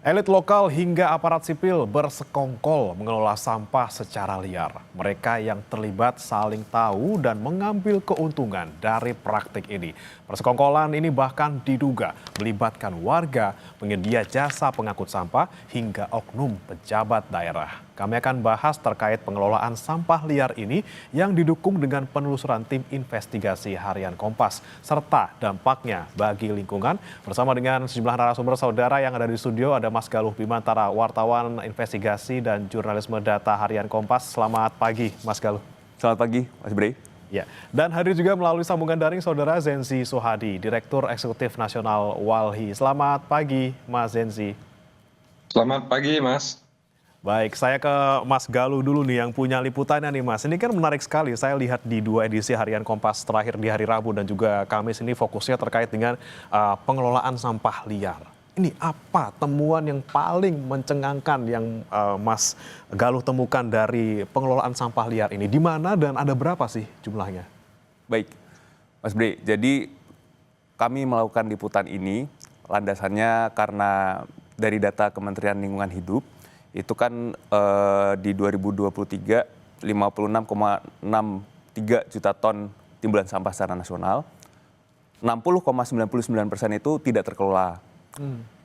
Elit lokal hingga aparat sipil bersekongkol mengelola sampah secara liar. Mereka yang terlibat saling tahu dan mengambil keuntungan dari praktik ini. Persekongkolan ini bahkan diduga melibatkan warga, penyedia jasa pengangkut sampah, hingga oknum pejabat daerah. Kami akan bahas terkait pengelolaan sampah liar ini yang didukung dengan penelusuran tim investigasi harian Kompas, serta dampaknya bagi lingkungan. Bersama dengan sejumlah narasumber saudara yang ada di studio, ada Mas Galuh Bimantara, wartawan investigasi dan jurnalisme data harian Kompas. Selamat pagi, Mas Galuh. Selamat pagi, Mas Bre. Ya, dan hadir juga melalui sambungan daring saudara Zenzi Suhadi, Direktur Eksekutif Nasional Walhi. Selamat pagi, Mas Zenzi. Selamat pagi, Mas. Baik, saya ke Mas Galuh dulu nih yang punya liputannya nih Mas. Ini kan menarik sekali, saya lihat di 2 edisi harian Kompas terakhir di hari Rabu dan juga Kamis ini fokusnya terkait dengan pengelolaan sampah liar. Ini apa temuan yang paling mencengangkan yang Mas Galuh temukan dari pengelolaan sampah liar ini? Di mana dan ada berapa sih jumlahnya? Baik, Mas Bre. Jadi kami melakukan liputan ini landasannya karena dari data Kementerian Lingkungan Hidup, itu kan di 2023 56,63 juta ton timbulan sampah secara nasional, 60,99% itu tidak terkelola.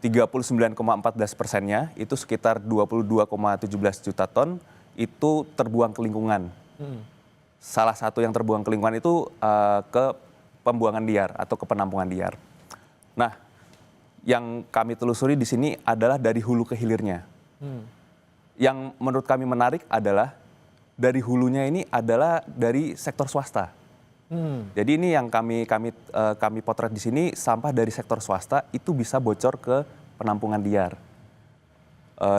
39,14%-nya itu sekitar 22,17 juta ton itu terbuang ke lingkungan. Salah satu yang terbuang ke lingkungan itu ke pembuangan liar atau ke penampungan liar. Nah, yang kami telusuri di sini adalah dari hulu ke hilirnya. Yang menurut kami menarik adalah dari hulunya ini adalah dari sektor swasta. Jadi ini yang kami potret di sini, sampah dari sektor swasta itu bisa bocor ke penampungan liar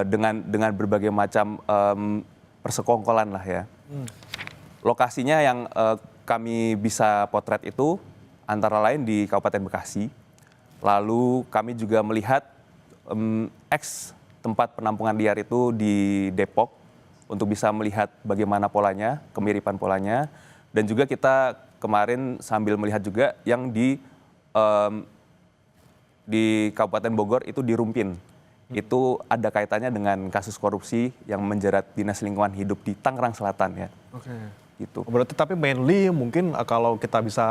dengan berbagai macam persekongkolan lah ya. Lokasinya yang kami bisa potret itu antara lain di Kabupaten Bekasi. Lalu kami juga melihat tempat penampungan liar itu di Depok untuk bisa melihat bagaimana polanya, kemiripan polanya. Dan juga kita kemarin sambil melihat juga yang di Kabupaten Bogor itu di Rumpin. Itu ada kaitannya dengan kasus korupsi yang menjerat Dinas Lingkungan Hidup di Tangerang Selatan ya. Oke. Gitu. Berarti tapi mainly mungkin kalau kita bisa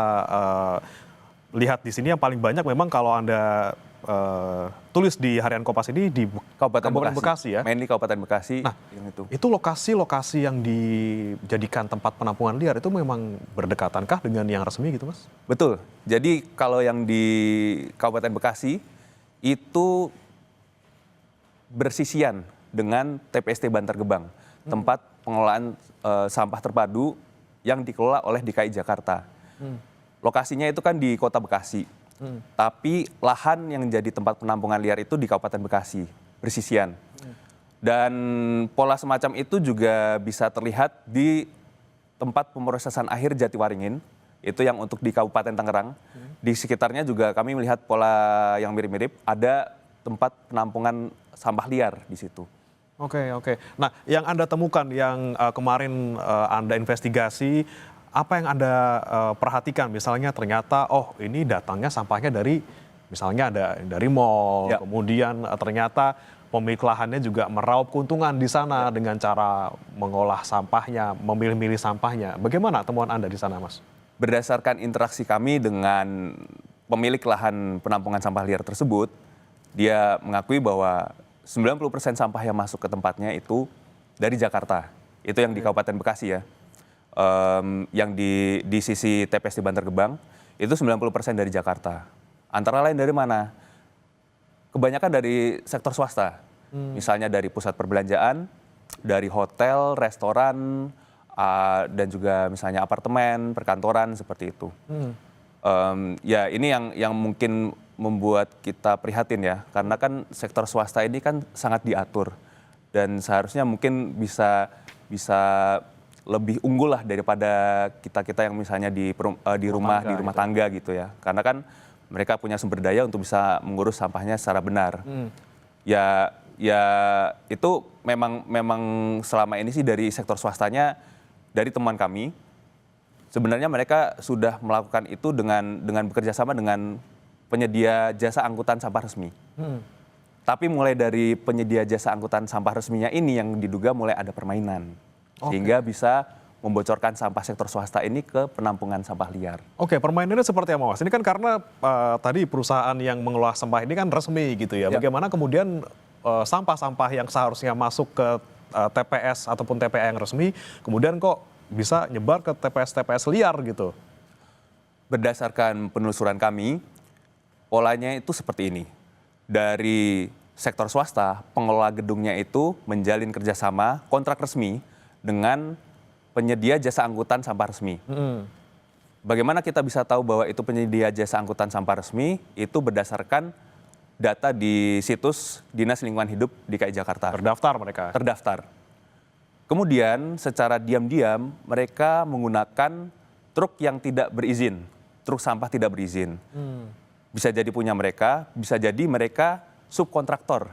lihat di sini yang paling banyak memang kalau Anda tulis di harian Kompas ini di Kabupaten Bekasi ya. Mainly Kabupaten Bekasi. Nah, yang itu lokasi-lokasi yang dijadikan tempat penampungan liar itu memang berdekatankah dengan yang resmi gitu, Mas? Betul. Jadi kalau yang di Kabupaten Bekasi itu bersisian dengan TPST Bantar Gebang, tempat pengelolaan sampah terpadu yang dikelola oleh DKI Jakarta. Lokasinya itu kan di Kota Bekasi. Tapi lahan yang jadi tempat penampungan liar itu di Kabupaten Bekasi, bersisian. Dan pola semacam itu juga bisa terlihat di tempat pemrosesan akhir Jatiwaringin, itu yang untuk di Kabupaten Tangerang. Di sekitarnya juga kami melihat pola yang mirip-mirip, ada tempat penampungan sampah liar di situ. Oke. Nah, yang Anda temukan yang kemarin Anda investigasi, apa yang Anda perhatikan? Misalnya ternyata, oh ini datangnya sampahnya dari, misalnya ada dari mall, Ya. kemudian ternyata pemilik lahannya juga meraup keuntungan di sana dengan cara mengolah sampahnya, memilih-milih sampahnya. Bagaimana temuan Anda di sana, Mas? Berdasarkan interaksi kami dengan pemilik lahan penampungan sampah liar tersebut, dia mengakui bahwa 90% sampah yang masuk ke tempatnya itu dari Jakarta. Itu yang di Kabupaten Bekasi ya. Yang di sisi TPS di Bantar Gebang, itu 90% dari Jakarta. Antara lain dari mana? Kebanyakan dari sektor swasta. Misalnya dari pusat perbelanjaan, dari hotel, restoran, dan juga misalnya apartemen, perkantoran, seperti itu. Ya ini yang mungkin membuat kita prihatin ya, karena kan sektor swasta ini kan sangat diatur dan seharusnya mungkin bisa lebih unggul lah daripada kita yang misalnya di rumah tangga gitu ya, karena kan mereka punya sumber daya untuk bisa mengurus sampahnya secara benar. Ya itu memang selama ini sih dari sektor swastanya, dari teman kami sebenarnya mereka sudah melakukan itu dengan bekerja sama dengan penyedia jasa angkutan sampah resmi. Tapi mulai dari penyedia jasa angkutan sampah resminya ini yang diduga mulai ada permainan. Sehingga bisa membocorkan sampah sektor swasta ini ke penampungan sampah liar. Oke, permainannya seperti apa, Mas? Ini kan karena tadi perusahaan yang mengelola sampah ini kan resmi gitu ya. Ya. Bagaimana kemudian sampah-sampah yang seharusnya masuk ke TPS ataupun TPA yang resmi, kemudian kok bisa nyebar ke TPS-TPS liar gitu? Berdasarkan penelusuran kami, polanya itu seperti ini. Dari sektor swasta, pengelola gedungnya itu menjalin kerjasama kontrak resmi dengan penyedia jasa angkutan sampah resmi. Bagaimana kita bisa tahu bahwa itu penyedia jasa angkutan sampah resmi? Itu berdasarkan data di situs Dinas Lingkungan Hidup DKI Jakarta. Terdaftar mereka. Terdaftar. Kemudian secara diam-diam mereka menggunakan truk yang tidak berizin, truk sampah tidak berizin. Bisa jadi punya mereka, bisa jadi mereka subkontraktor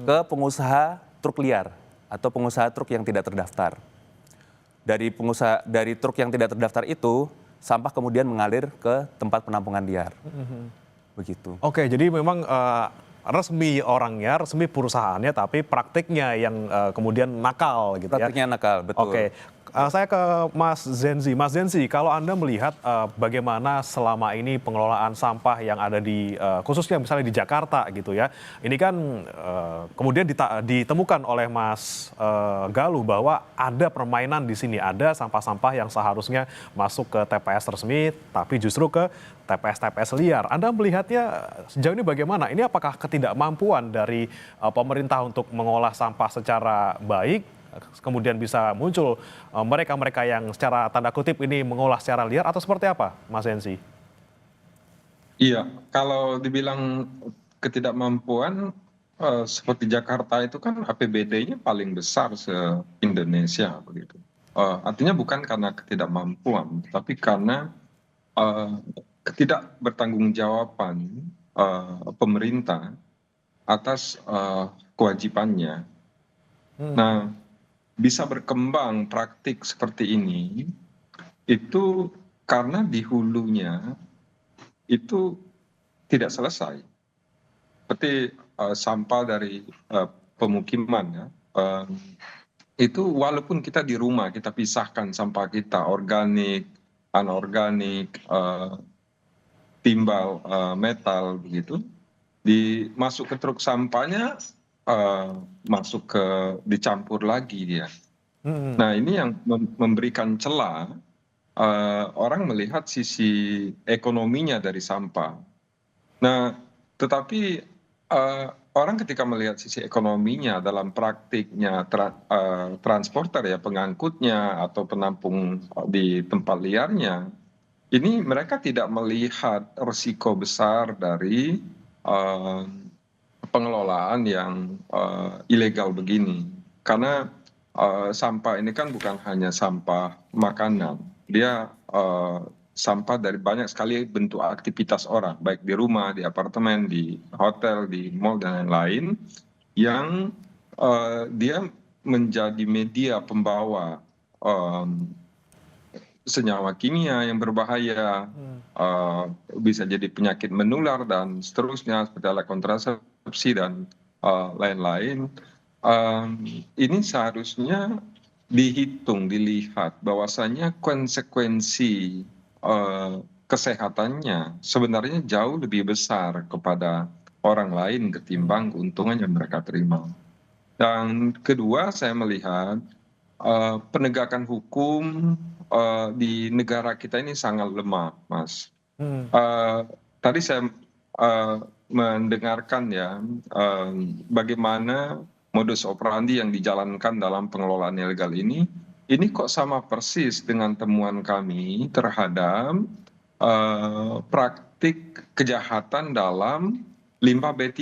ke pengusaha truk liar atau pengusaha truk yang tidak terdaftar. Dari truk yang tidak terdaftar itu, sampah kemudian mengalir ke tempat penampungan liar. Begitu. Oke, jadi memang resmi orangnya, resmi perusahaannya, tapi praktiknya yang kemudian nakal gitu ya. Praktiknya nakal, betul. Oke, saya ke Mas Zenzi. Mas Zenzi, kalau Anda melihat bagaimana selama ini pengelolaan sampah yang ada di khususnya misalnya di Jakarta gitu ya, ini kan kemudian ditemukan oleh Mas Galuh bahwa ada permainan di sini, ada sampah-sampah yang seharusnya masuk ke TPS resmi, tapi justru ke TPS-TPS liar. Anda melihatnya sejauh ini bagaimana? Ini apakah ketidakmampuan dari pemerintah untuk mengolah sampah secara baik, kemudian bisa muncul mereka-mereka yang secara tanda kutip ini mengolah secara liar, atau seperti apa, Mas Enzi? Iya, kalau dibilang ketidakmampuan seperti Jakarta itu kan APBD-nya paling besar se-Indonesia begitu. Artinya bukan karena ketidakmampuan, tapi karena ketidakbertanggungjawaban pemerintah atas kewajibannya. Nah, bisa berkembang praktik seperti ini itu karena di hulunya itu tidak selesai. Seperti sampah dari pemukiman ya. Itu walaupun kita di rumah kita pisahkan sampah kita organik, anorganik, timbal metal begitu, masuk ke truk sampahnya masuk ke dicampur lagi dia. Nah, ini yang memberikan celah orang melihat sisi ekonominya dari sampah. Nah, tetapi orang ketika melihat sisi ekonominya dalam praktiknya transporter ya, pengangkutnya atau penampung di tempat liarnya, ini mereka tidak melihat risiko besar dari pengelolaan yang ilegal begini. Karena sampah ini kan bukan hanya sampah makanan, dia sampah dari banyak sekali bentuk aktivitas orang, baik di rumah, di apartemen, di hotel, di mall dan lain-lain, yang dia menjadi media pembawa senyawa kimia yang berbahaya, bisa jadi penyakit menular dan seterusnya seperti alat kontrasepsi dan lain-lain. Ini seharusnya dihitung, dilihat bahwasanya konsekuensi kesehatannya sebenarnya jauh lebih besar kepada orang lain ketimbang keuntungan yang mereka terima. Dan kedua, saya melihat penegakan hukum di negara kita ini sangat lemah, Mas. Tadi saya mendengarkan ya bagaimana modus operandi yang dijalankan dalam pengelolaan ilegal ini kok sama persis dengan temuan kami terhadap praktik kejahatan dalam limbah B3.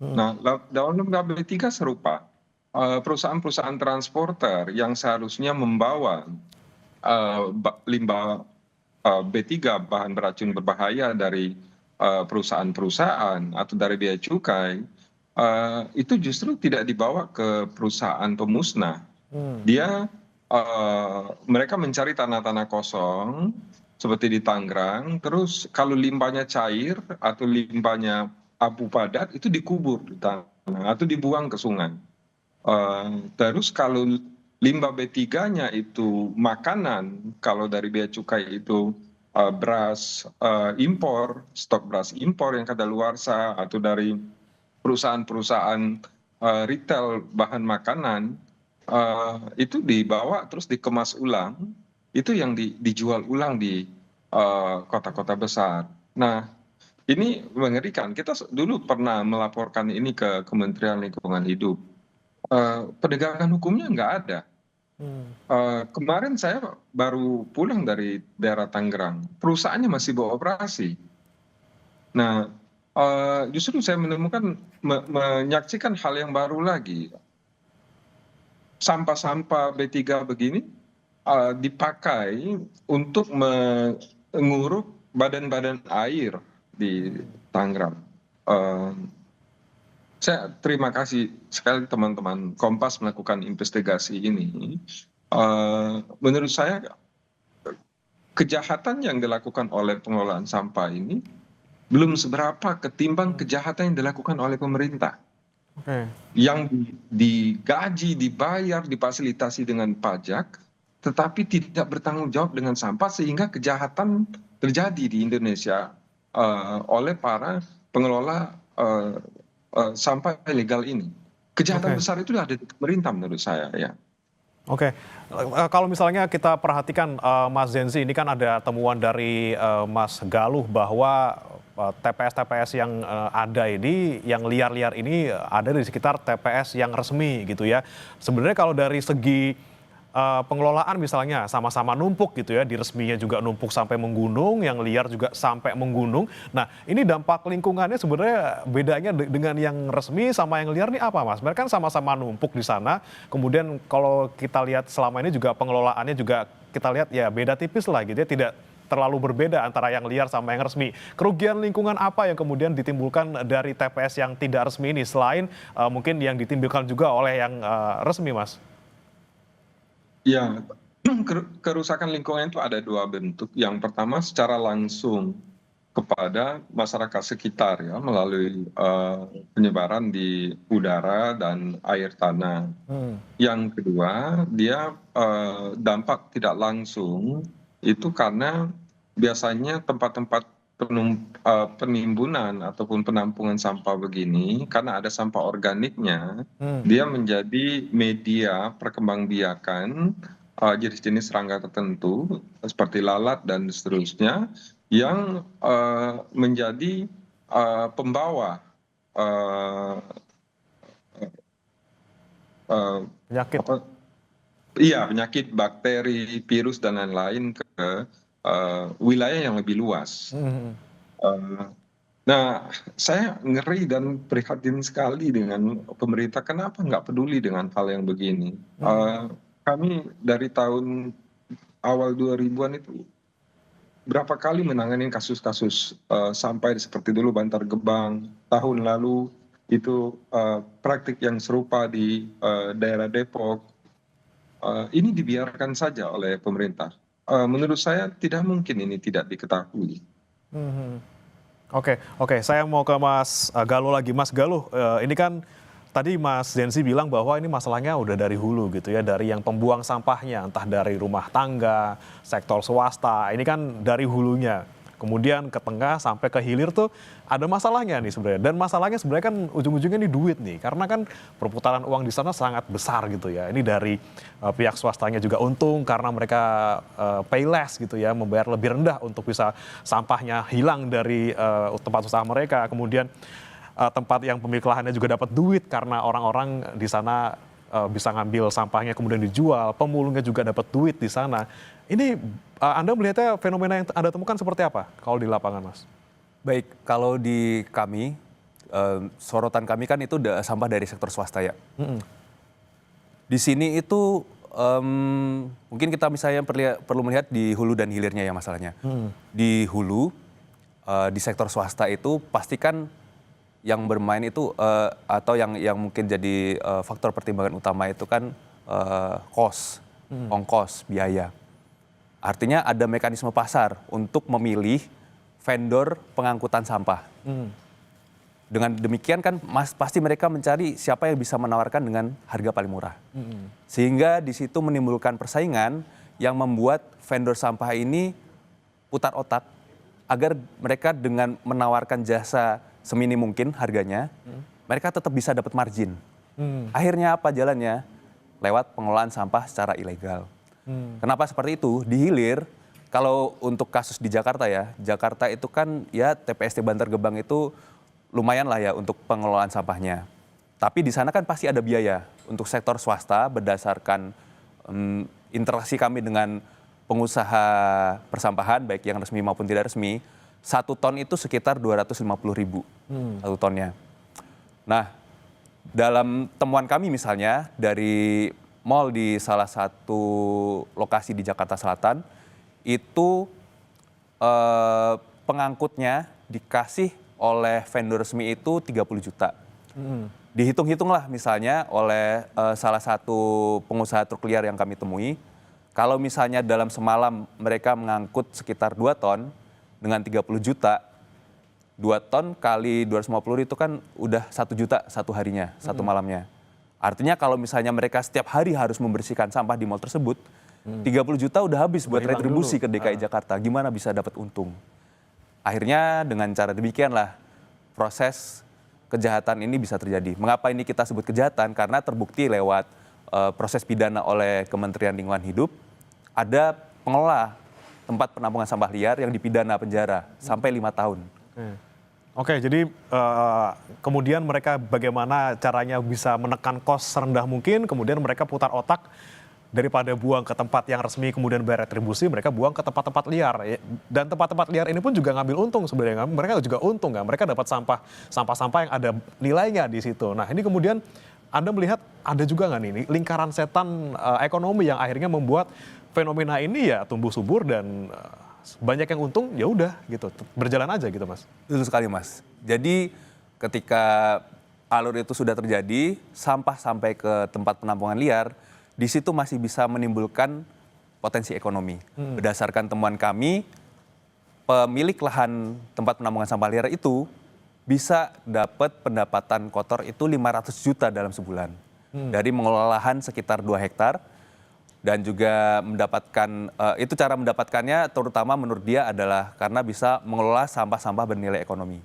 Nah, dalam limbah B3 serupa. Perusahaan-perusahaan transporter yang seharusnya membawa limbah B3 bahan beracun berbahaya dari perusahaan-perusahaan atau dari bea cukai, itu justru tidak dibawa ke perusahaan pemusnah. Mereka mencari tanah-tanah kosong seperti di Tangerang, terus kalau limbahnya cair atau limbahnya abu padat itu dikubur di tanah atau dibuang ke sungai. Terus kalau limbah B3-nya itu makanan, kalau dari bea cukai itu beras impor, stok beras impor yang kadaluarsa atau dari perusahaan-perusahaan retail bahan makanan, itu dibawa terus dikemas ulang, itu yang dijual ulang di kota-kota besar. Nah, ini mengerikan. Kita dulu pernah melaporkan ini ke Kementerian Lingkungan Hidup. Penegakan hukumnya nggak ada. Kemarin saya baru pulang dari daerah Tangerang, perusahaannya masih beroperasi. Nah, justru saya menemukan, menyaksikan hal yang baru lagi. Sampah-sampah B3 begini dipakai untuk menguruk badan-badan air di Tangerang. Saya terima kasih sekali teman-teman Kompas melakukan investigasi ini. Menurut saya kejahatan yang dilakukan oleh pengelolaan sampah ini belum seberapa ketimbang kejahatan yang dilakukan oleh pemerintah. Yang digaji, dibayar, difasilitasi dengan pajak, tetapi tidak bertanggung jawab dengan sampah, sehingga kejahatan terjadi di Indonesia oleh para pengelola sampah ilegal ini. Kejahatan besar itu ada di pemerintah menurut saya, ya. Oke, kalau misalnya kita perhatikan Mas Zenzi, ini kan ada temuan dari Mas Galuh bahwa TPS-TPS yang ada ini, yang liar-liar ini ada di sekitar TPS yang resmi gitu ya. Sebenarnya kalau dari segi pengelolaan misalnya sama-sama numpuk gitu ya, di resminya juga numpuk sampai menggunung, yang liar juga sampai menggunung. Nah, ini dampak lingkungannya sebenarnya bedanya dengan yang resmi sama yang liar nih apa, Mas? Mereka kan sama-sama numpuk di sana. Kemudian kalau kita lihat selama ini juga pengelolaannya juga kita lihat ya beda tipis lah gitu ya, tidak terlalu berbeda antara yang liar sama yang resmi. Kerugian lingkungan apa yang kemudian ditimbulkan dari TPS yang tidak resmi ini selain mungkin yang ditimbulkan juga oleh yang resmi, Mas? Ya, kerusakan lingkungan itu ada dua bentuk. Yang pertama secara langsung kepada masyarakat sekitar ya, melalui penyebaran di udara dan air tanah. Yang kedua, dia dampak tidak langsung itu karena biasanya tempat-tempat penimbunan ataupun penampungan sampah begini, karena ada sampah organiknya, dia menjadi media perkembangbiakan jenis-jenis serangga tertentu seperti lalat dan seterusnya, yang menjadi pembawa Penyakit. penyakit, bakteri, virus dan lain-lain ke wilayah yang lebih luas. Nah, saya ngeri dan prihatin sekali dengan pemerintah. Kenapa nggak peduli dengan hal yang begini? Kami dari tahun awal 2000-an itu berapa kali menangani kasus-kasus sampai seperti dulu Bantar Gebang. Tahun lalu itu praktik yang serupa di daerah Depok. Ini dibiarkan saja oleh pemerintah. Menurut saya tidak mungkin ini tidak diketahui. Oke, saya mau ke Mas Galuh lagi. Mas Galuh, ini kan tadi Mas Zenzi bilang bahwa ini masalahnya udah dari hulu gitu ya, dari yang pembuang sampahnya, entah dari rumah tangga, sektor swasta, ini kan dari hulunya. Kemudian ke tengah sampai ke hilir tuh ada masalahnya nih sebenarnya. Dan masalahnya sebenarnya kan ujung-ujungnya nih duit nih. Karena kan perputaran uang di sana sangat besar gitu ya. Ini dari pihak swastanya juga untung karena mereka pay less gitu ya. Membayar lebih rendah untuk bisa sampahnya hilang dari tempat usaha mereka. Kemudian tempat yang pemilik lahannya juga dapat duit karena orang-orang di sana bisa ngambil sampahnya kemudian dijual. Pemulungnya juga dapat duit di sana. Ini Anda melihatnya fenomena yang Anda temukan seperti apa kalau di lapangan, Mas? Baik, kalau di kami, sorotan kami kan itu sampah dari sektor swasta ya. Di sini itu mungkin kita misalnya perlu melihat di hulu dan hilirnya ya masalahnya. Di hulu, di sektor swasta itu pastikan yang bermain itu atau yang mungkin jadi faktor pertimbangan utama itu kan cost, ongkos, biaya. Artinya ada mekanisme pasar untuk memilih vendor pengangkutan sampah. Dengan demikian kan pasti mereka mencari siapa yang bisa menawarkan dengan harga paling murah. Sehingga di situ menimbulkan persaingan yang membuat vendor sampah ini putar otak agar mereka dengan menawarkan jasa semini mungkin harganya, mereka tetap bisa dapat margin. Akhirnya apa jalannya? Lewat pengelolaan sampah secara ilegal. Kenapa seperti itu? Di hilir, kalau untuk kasus di Jakarta ya, Jakarta itu kan ya TPST Bantar Gebang itu lumayan lah ya untuk pengelolaan sampahnya. Tapi di sana kan pasti ada biaya untuk sektor swasta berdasarkan interaksi kami dengan pengusaha persampahan baik yang resmi maupun tidak resmi. 1 ton itu sekitar 250.000 1 tonnya. Nah, dalam temuan kami misalnya dari mal di salah satu lokasi di Jakarta Selatan itu pengangkutnya dikasih oleh vendor resmi itu 30 juta. Dihitung-hitunglah misalnya oleh salah satu pengusaha truk liar yang kami temui, kalau misalnya dalam semalam mereka mengangkut sekitar 2 ton dengan 30 juta, 2 ton kali 250 itu kan udah 1 juta satu harinya, satu malamnya. Artinya kalau misalnya mereka setiap hari harus membersihkan sampah di mal tersebut, 30 juta udah habis buat retribusi ke DKI Jakarta. Gimana bisa dapat untung? Akhirnya dengan cara demikianlah proses kejahatan ini bisa terjadi. Mengapa ini kita sebut kejahatan? Karena terbukti lewat proses pidana oleh Kementerian Lingkungan Hidup, ada pengelola tempat penampungan sampah liar yang dipidana penjara sampai 5 tahun. Oke, jadi kemudian mereka bagaimana caranya bisa menekan kos serendah mungkin, kemudian mereka putar otak daripada buang ke tempat yang resmi kemudian bayar retribusi, mereka buang ke tempat-tempat liar. Dan tempat-tempat liar ini pun juga ngambil untung sebenarnya. Mereka juga untung kan, mereka dapat sampah-sampah yang ada nilainya di situ. Nah ini kemudian Anda melihat ada juga nggak nih lingkaran setan ekonomi yang akhirnya membuat fenomena ini ya tumbuh subur dan banyak yang untung, ya udah gitu, berjalan aja gitu Mas. Betul sekali Mas. Jadi ketika alur itu sudah terjadi, sampah sampai ke tempat penampungan liar, di situ masih bisa menimbulkan potensi ekonomi. Berdasarkan temuan kami, pemilik lahan tempat penampungan sampah liar itu bisa dapat pendapatan kotor itu 500 juta dalam sebulan. Dari mengelola lahan sekitar 2 hektar dan juga mendapatkan, itu cara mendapatkannya terutama menurut dia adalah karena bisa mengelola sampah-sampah bernilai ekonomi.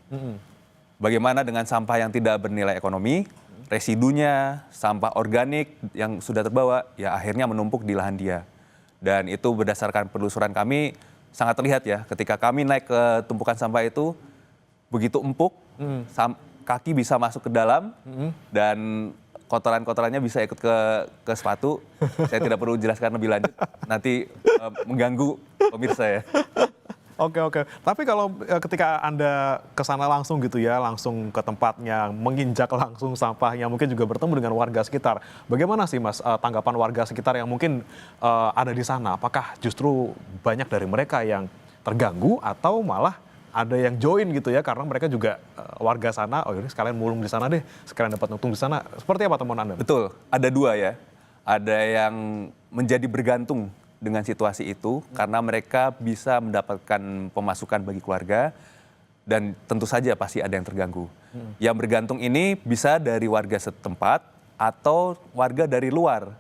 Bagaimana dengan sampah yang tidak bernilai ekonomi? Residunya, sampah organik yang sudah terbawa, ya akhirnya menumpuk di lahan dia. Dan itu berdasarkan penelusuran kami sangat terlihat ya, ketika kami naik ke tumpukan sampah itu, begitu empuk, kaki bisa masuk ke dalam, dan kotoran-kotorannya bisa ikut ke sepatu. Saya tidak perlu jelaskan lebih lanjut, nanti mengganggu pemirsa ya. Oke. Tapi kalau ketika Anda ke sana langsung gitu ya, langsung ke tempatnya, menginjak langsung sampahnya, mungkin juga bertemu dengan warga sekitar. Bagaimana sih Mas tanggapan warga sekitar yang mungkin ada di sana? Apakah justru banyak dari mereka yang terganggu atau malah ada yang join gitu ya karena mereka juga warga sana, oh ini sekalian mulung di sana deh, sekalian dapat untung di sana. Seperti apa teman Anda? Betul, ada 2 ya. Ada yang menjadi bergantung dengan situasi itu karena mereka bisa mendapatkan pemasukan bagi keluarga dan tentu saja pasti ada yang terganggu. Yang bergantung ini bisa dari warga setempat atau warga dari luar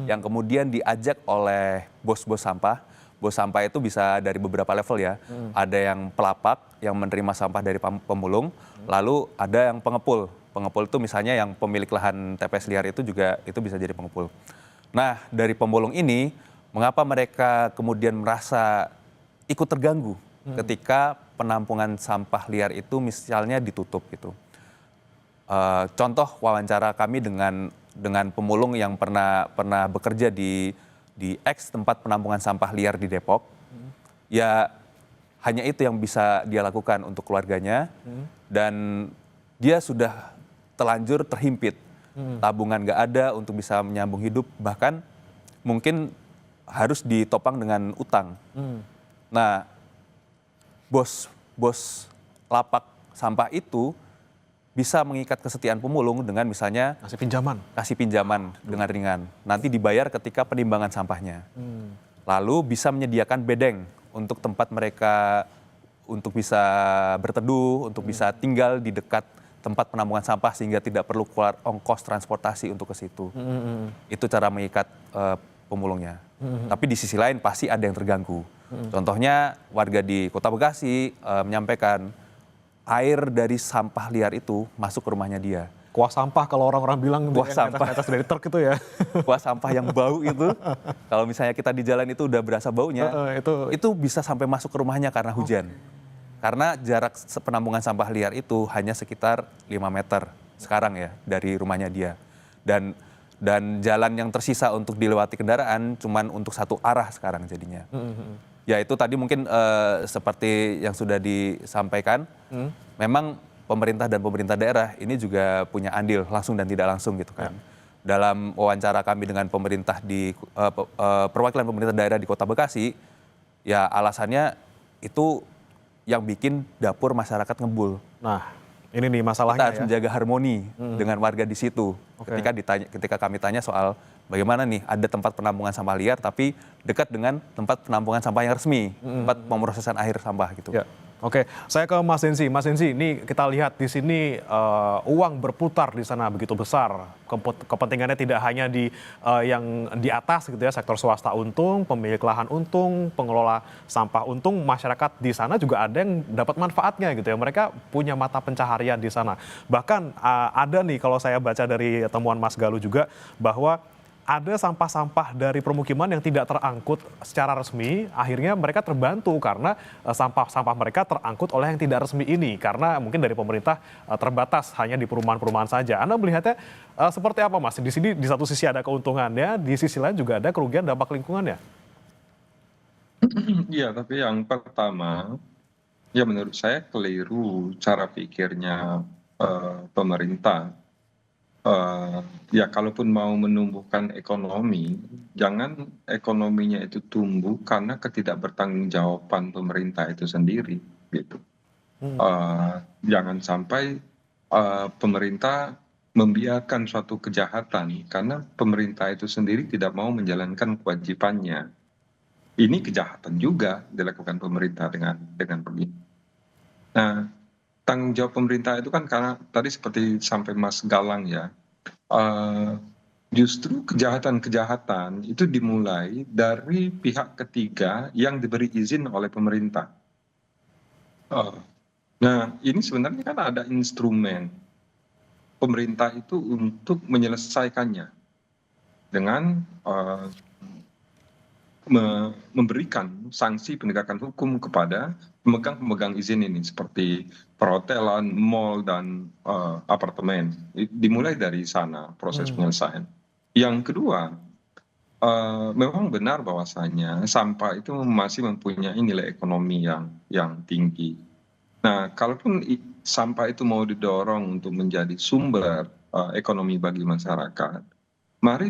yang kemudian diajak oleh bos-bos sampah. Bos sampah itu bisa dari beberapa level ya. Ada yang pelapak yang menerima sampah dari pemulung, lalu ada yang pengepul. Pengepul itu misalnya yang pemilik lahan TPS liar itu juga itu bisa jadi pengepul. Nah, dari pemulung ini mengapa mereka kemudian merasa ikut terganggu ketika penampungan sampah liar itu misalnya ditutup gitu. Contoh wawancara kami dengan pemulung yang pernah bekerja di X tempat penampungan sampah liar di Depok. Ya hanya itu yang bisa dia lakukan untuk keluarganya dan dia sudah terlanjur terhimpit. Tabungan nggak ada untuk bisa menyambung hidup, bahkan mungkin harus ditopang dengan utang. Nah, bos lapak sampah itu bisa mengikat kesetiaan pemulung dengan misalnya kasih pinjaman dengan ringan. Nanti dibayar ketika penimbangan sampahnya. Lalu bisa menyediakan bedeng untuk tempat mereka untuk bisa berteduh, untuk bisa tinggal di dekat tempat penampungan sampah sehingga tidak perlu keluar ongkos transportasi untuk ke situ. Itu cara mengikat pemulungnya. Tapi di sisi lain pasti ada yang terganggu. Contohnya warga di Kota Bekasi menyampaikan air dari sampah liar itu masuk ke rumahnya dia. Kuah sampah kalau orang-orang bilang Kuah sampah atas dari truk itu ya. Kuah sampah yang bau itu, kalau misalnya kita di jalan itu udah berasa baunya, itu bisa sampai masuk ke rumahnya karena hujan. Karena jarak penampungan sampah liar itu hanya sekitar 5 meter sekarang ya dari rumahnya dia. Dan jalan yang tersisa untuk dilewati kendaraan cuman untuk satu arah sekarang jadinya. Ya itu tadi mungkin seperti yang sudah disampaikan, memang pemerintah dan pemerintah daerah ini juga punya andil langsung dan tidak langsung gitu kan. Dalam wawancara kami dengan pemerintah di perwakilan pemerintah daerah di Kota Bekasi, ya alasannya itu yang bikin dapur masyarakat ngebul. Nah, ini nih masalahnya Kita harus ya. menjaga harmoni dengan warga di situ. Ketika kami tanya soal bagaimana nih ada tempat penampungan sampah liar tapi dekat dengan tempat penampungan sampah yang resmi, tempat pemrosesan akhir sampah gitu. Ya. Oke, saya ke Mas Densi. Mas Densi, ini kita lihat di sini uang berputar di sana begitu besar. Kepentingannya tidak hanya di yang di atas gitu ya, sektor swasta untung, pemilik lahan untung, pengelola sampah untung, masyarakat di sana juga ada yang dapat manfaatnya gitu ya. Mereka punya mata pencaharian di sana. Bahkan ada nih kalau saya baca dari temuan Mas Galuh juga bahwa ada sampah-sampah dari permukiman yang tidak terangkut secara resmi, akhirnya mereka terbantu karena sampah-sampah mereka terangkut oleh yang tidak resmi ini, karena mungkin dari pemerintah terbatas hanya di perumahan-perumahan saja. Anda melihatnya seperti apa, Mas? Di sini di satu sisi ada keuntungannya, di sisi lain juga ada kerugian dampak lingkungannya. Iya, tapi yang pertama, ya menurut saya keliru cara pikirnya pemerintah. Ya kalaupun mau menumbuhkan ekonomi, jangan ekonominya itu tumbuh karena ketidakbertanggungjawaban pemerintah itu sendiri, gitu. Jangan sampai pemerintah membiarkan suatu kejahatan karena pemerintah itu sendiri tidak mau menjalankan kewajibannya. Ini kejahatan juga dilakukan pemerintah dengan begini. Nah, tanggung jawab pemerintah itu kan karena tadi seperti sampai Mas Galang ya, justru kejahatan-kejahatan itu dimulai dari pihak ketiga yang diberi izin oleh pemerintah. Nah, ini sebenarnya kan ada instrumen pemerintah itu untuk menyelesaikannya dengan memberikan sanksi penegakan hukum kepada pemegang izin ini seperti perhotelan, mal dan apartemen. Dimulai dari sana proses penyelesaian. Yang kedua, memang benar bahwasanya sampah itu masih mempunyai nilai ekonomi yang tinggi. Nah, kalaupun sampah itu mau didorong untuk menjadi sumber ekonomi bagi masyarakat, mari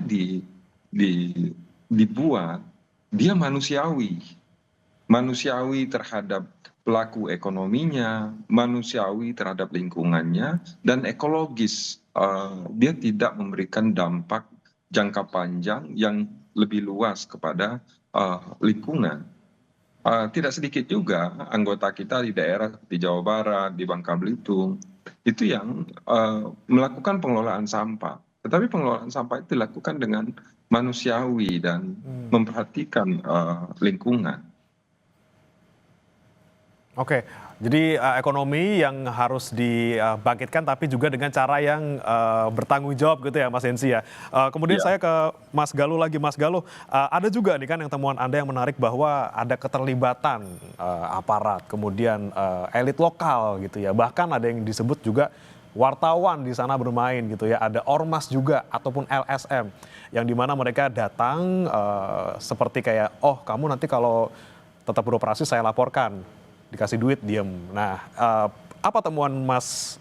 dibuat dia manusiawi terhadap pelaku ekonominya, manusiawi terhadap lingkungannya, dan ekologis. Dia tidak memberikan dampak jangka panjang yang lebih luas kepada lingkungan. Tidak sedikit juga anggota kita di daerah di Jawa Barat, di Bangka Belitung, itu yang melakukan pengelolaan sampah. Tetapi pengelolaan sampah itu dilakukan dengan manusiawi dan memperhatikan lingkungan. Oke, jadi ekonomi yang harus dibangkitkan tapi juga dengan cara yang bertanggung jawab gitu ya Mas Densi ya. Kemudian saya ke Mas Galuh lagi. Mas Galuh, ada juga nih kan yang temuan Anda yang menarik bahwa ada keterlibatan aparat, kemudian elit lokal gitu ya. Bahkan ada yang disebut juga wartawan di sana bermain gitu ya. Ada ormas juga ataupun LSM yang dimana mereka datang seperti kayak, oh kamu nanti kalau tetap beroperasi saya laporkan. Dikasih duit, diem. Nah, apa temuan Mas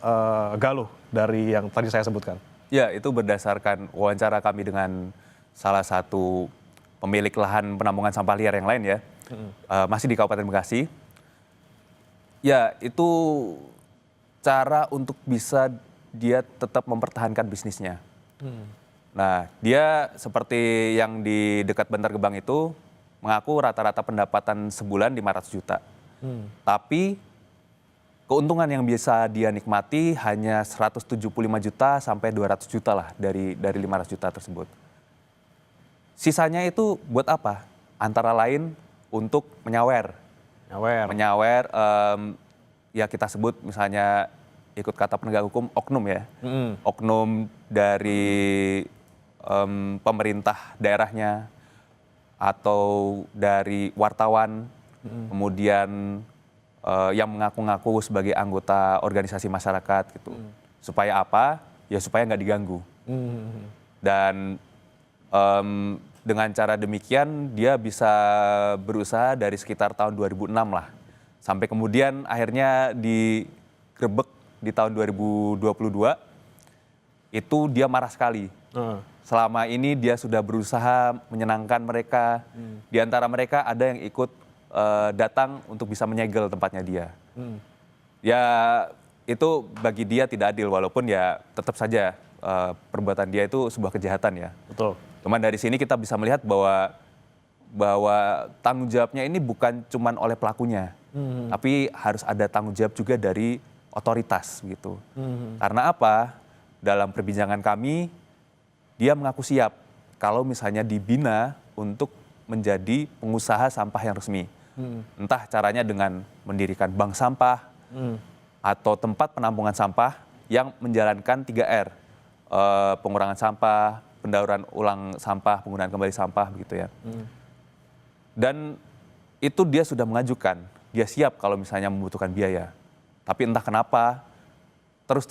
Galuh dari yang tadi saya sebutkan? Ya, itu berdasarkan wawancara kami dengan salah satu pemilik lahan penampungan sampah liar yang lain ya. Masih di Kabupaten Bekasi. Ya, itu cara untuk bisa dia tetap mempertahankan bisnisnya. Nah, dia seperti yang di dekat Bantar Gebang itu mengaku rata-rata pendapatan sebulan 500 juta. Tapi keuntungan yang bisa dia nikmati hanya 175 juta sampai 200 juta lah dari 500 juta tersebut. Sisanya itu buat apa? Antara lain untuk menyawer. Menyawer, ya kita sebut misalnya ikut kata penegak hukum oknum ya. Oknum dari pemerintah daerahnya atau dari wartawan, kemudian yang mengaku-ngaku sebagai anggota organisasi masyarakat gitu. Supaya apa? Ya supaya nggak diganggu. Dan dengan cara demikian dia bisa berusaha dari sekitar tahun 2006 lah. Sampai kemudian akhirnya digerebek di tahun 2022, itu dia marah sekali. Selama ini dia sudah berusaha menyenangkan mereka. Di antara mereka ada yang ikut datang untuk bisa menyegel tempatnya dia. Ya itu bagi dia tidak adil, walaupun ya tetap saja perbuatan dia itu sebuah kejahatan ya. Betul. Cuman dari sini kita bisa melihat bahwa tanggung jawabnya ini bukan cuman oleh pelakunya, tapi harus ada tanggung jawab juga dari otoritas gitu. Karena apa? Dalam perbincangan kami, dia mengaku siap kalau misalnya dibina untuk menjadi pengusaha sampah yang resmi. Entah caranya dengan mendirikan bank sampah atau tempat penampungan sampah yang menjalankan 3R. Pengurangan sampah, pendauran ulang sampah, penggunaan kembali sampah begitu ya. Dan itu dia sudah mengajukan, dia siap kalau misalnya membutuhkan biaya. Tapi entah kenapa terus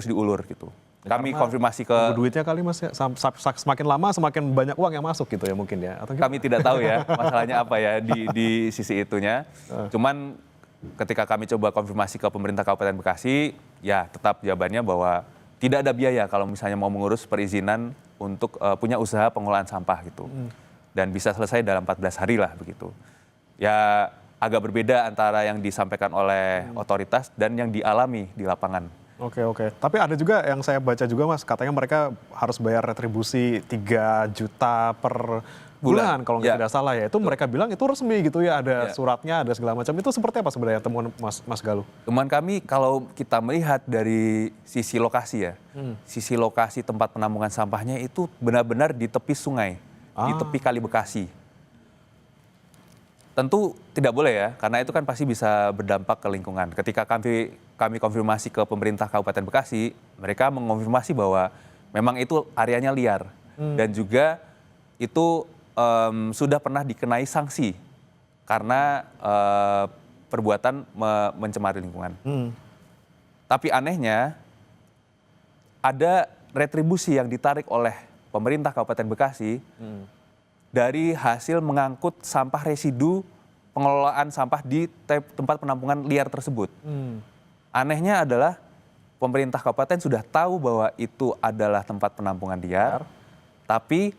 diulur gitu. Kami konfirmasi ke duitnya kali Mas ya, semakin lama semakin banyak uang yang masuk gitu ya mungkin ya. Atau kami tidak tahu ya masalahnya apa ya di sisi itunya. Cuman ketika kami coba konfirmasi ke pemerintah Kabupaten Bekasi, ya tetap jawabannya bahwa tidak ada biaya kalau misalnya mau mengurus perizinan untuk punya usaha pengelolaan sampah gitu. Dan bisa selesai dalam 14 hari lah begitu. Ya agak berbeda antara yang disampaikan oleh otoritas dan yang dialami di lapangan. Oke. Tapi ada juga yang saya baca juga Mas, katanya mereka harus bayar retribusi 3 juta per bulan kalau nggak tidak salah ya. Itu mereka bilang itu resmi gitu ya, ada suratnya, ada segala macam. Itu seperti apa sebenarnya temuan Mas Galuh? Temuan kami kalau kita melihat dari sisi lokasi ya, sisi lokasi tempat penampungan sampahnya itu benar-benar di tepi sungai, di tepi Kali Bekasi. Tentu tidak boleh ya, karena itu kan pasti bisa berdampak ke lingkungan. Ketika kami konfirmasi ke pemerintah Kabupaten Bekasi, mereka mengonfirmasi bahwa memang itu areanya liar dan juga itu sudah pernah dikenai sanksi karena perbuatan mencemari lingkungan. Tapi anehnya ada retribusi yang ditarik oleh pemerintah Kabupaten Bekasi dari hasil mengangkut sampah residu pengelolaan sampah di tempat penampungan liar tersebut. Anehnya adalah pemerintah kabupaten sudah tahu bahwa itu adalah tempat penampungan liar, tapi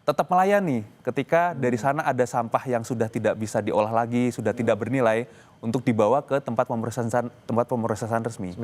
tetap melayani ketika dari sana ada sampah yang sudah tidak bisa diolah lagi, sudah tidak bernilai untuk dibawa ke tempat pemrosesan resmi.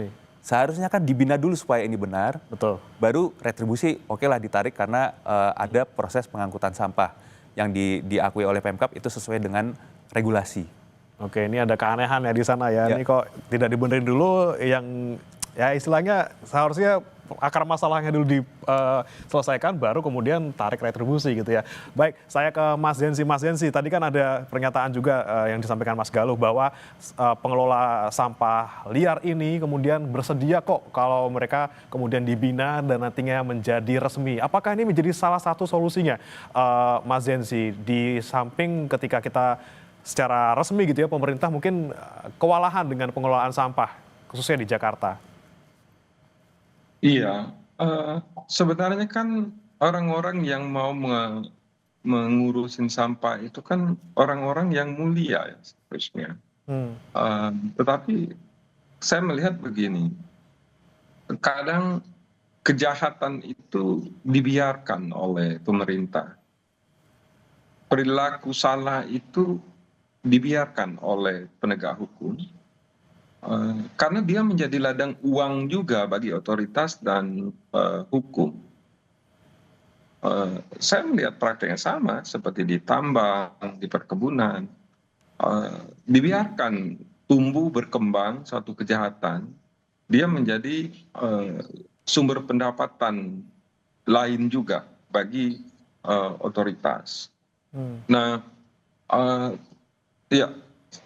Seharusnya kan dibina dulu supaya ini benar. Betul. Baru retribusi okelah ditarik karena ada proses pengangkutan sampah yang diakui oleh Pemkab itu sesuai dengan regulasi. Oke, ini ada keanehan ya di sana ya. Ini kok tidak dibenerin dulu yang ya istilahnya seharusnya akar masalahnya dulu diselesaikan baru kemudian tarik retribusi gitu ya. Baik, saya ke Mas Zensi. Tadi kan ada pernyataan juga yang disampaikan Mas Galuh bahwa pengelola sampah liar ini kemudian bersedia kok kalau mereka kemudian dibina dan nantinya menjadi resmi. Apakah ini menjadi salah satu solusinya, Mas Zensi, di samping ketika kita secara resmi gitu ya pemerintah mungkin kewalahan dengan pengelolaan sampah khususnya di Jakarta? Iya, sebenarnya kan orang-orang yang mau mengurusin sampah itu kan orang-orang yang mulia ya seharusnya. Tetapi saya melihat begini, kadang kejahatan itu dibiarkan oleh pemerintah. Perilaku salah itu dibiarkan oleh penegak hukum. Karena dia menjadi ladang uang juga bagi otoritas dan hukum. Saya melihat praktek yang sama seperti di tambang, di perkebunan, dibiarkan tumbuh berkembang suatu kejahatan, dia menjadi sumber pendapatan lain juga bagi otoritas. Nah, eh, ya,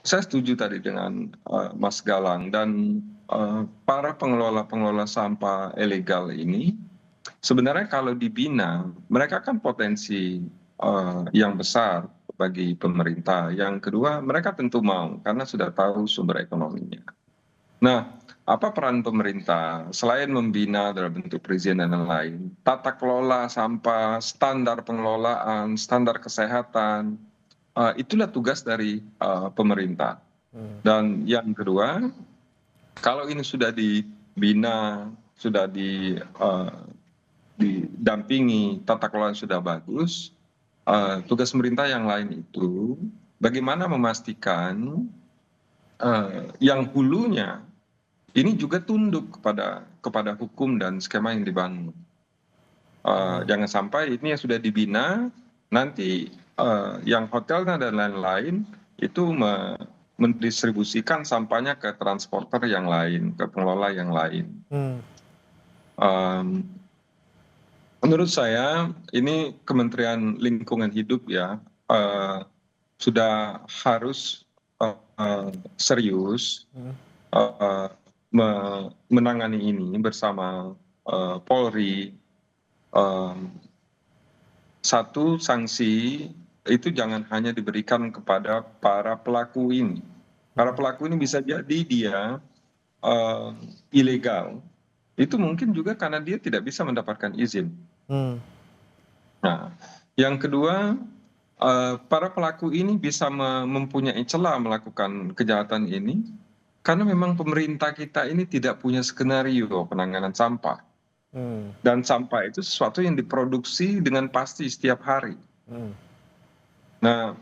saya setuju tadi dengan Mas Galang dan para pengelola sampah ilegal ini sebenarnya kalau dibina, mereka kan potensi yang besar bagi pemerintah. Yang kedua, mereka tentu mau karena sudah tahu sumber ekonominya. Nah, apa peran pemerintah selain membina dalam bentuk perizinan dan lain, tata kelola sampah, standar pengelolaan, standar kesehatan, itulah tugas dari pemerintah. Dan yang kedua, kalau ini sudah dibina, sudah didampingi, tata kelola sudah bagus, tugas pemerintah yang lain itu bagaimana memastikan yang hulunya ini juga tunduk kepada hukum dan skema yang dibangun. Jangan sampai ini yang sudah dibina, nanti yang hotelnya dan lain-lain itu mendistribusikan sampahnya ke transporter yang lain, ke pengelola yang lain. Menurut saya ini Kementerian Lingkungan Hidup ya sudah harus serius menangani ini bersama Polri. Satu, sanksi itu jangan hanya diberikan kepada para pelaku ini. Para pelaku ini bisa jadi dia ilegal. Itu mungkin juga karena dia tidak bisa mendapatkan izin. Nah, yang kedua, para pelaku ini bisa mempunyai celah melakukan kejahatan ini karena memang pemerintah kita ini tidak punya skenario penanganan sampah. Dan sampah itu sesuatu yang diproduksi dengan pasti setiap hari. Nah,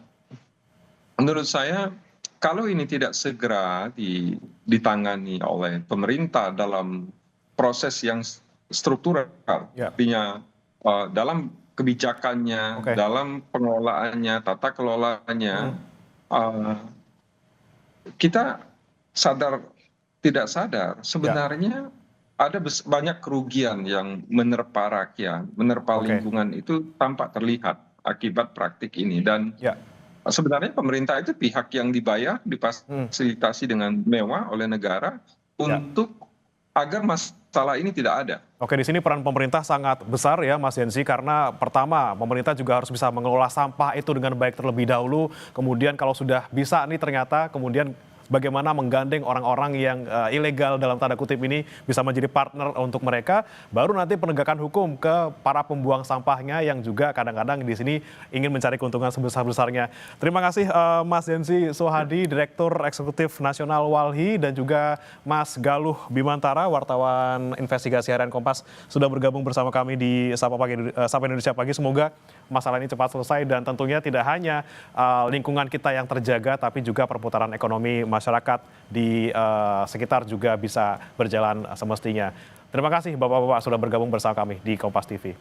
menurut saya kalau ini tidak segera ditangani oleh pemerintah dalam proses yang struktural, artinya dalam kebijakannya, dalam pengelolaannya, tata kelolanya, kita sadar tidak sadar sebenarnya ada banyak kerugian yang menerpa rakyat, menerpa lingkungan itu tampak terlihat akibat praktik ini. Dan sebenarnya pemerintah itu pihak yang dibayar, difasilitasi dengan mewah oleh negara untuk agar masalah ini tidak ada. Oke, di sini peran pemerintah sangat besar ya Mas Yensi, karena pertama pemerintah juga harus bisa mengelola sampah itu dengan baik terlebih dahulu. Kemudian kalau sudah bisa nih ternyata kemudian bagaimana menggandeng orang-orang yang ilegal dalam tanda kutip ini bisa menjadi partner untuk mereka, baru nanti penegakan hukum ke para pembuang sampahnya yang juga kadang-kadang di sini ingin mencari keuntungan sebesar-besarnya. Terima kasih Mas Yensi Sohadi, Direktur Eksekutif Nasional Walhi, dan juga Mas Galuh Bimantara, wartawan investigasi harian Kompas, sudah bergabung bersama kami di Sapa Indonesia Pagi. Semoga masalah ini cepat selesai dan tentunya tidak hanya lingkungan kita yang terjaga, tapi juga perputaran ekonomi masyarakat di sekitar juga bisa berjalan semestinya. Terima kasih Bapak-Bapak sudah bergabung bersama kami di Kompas TV.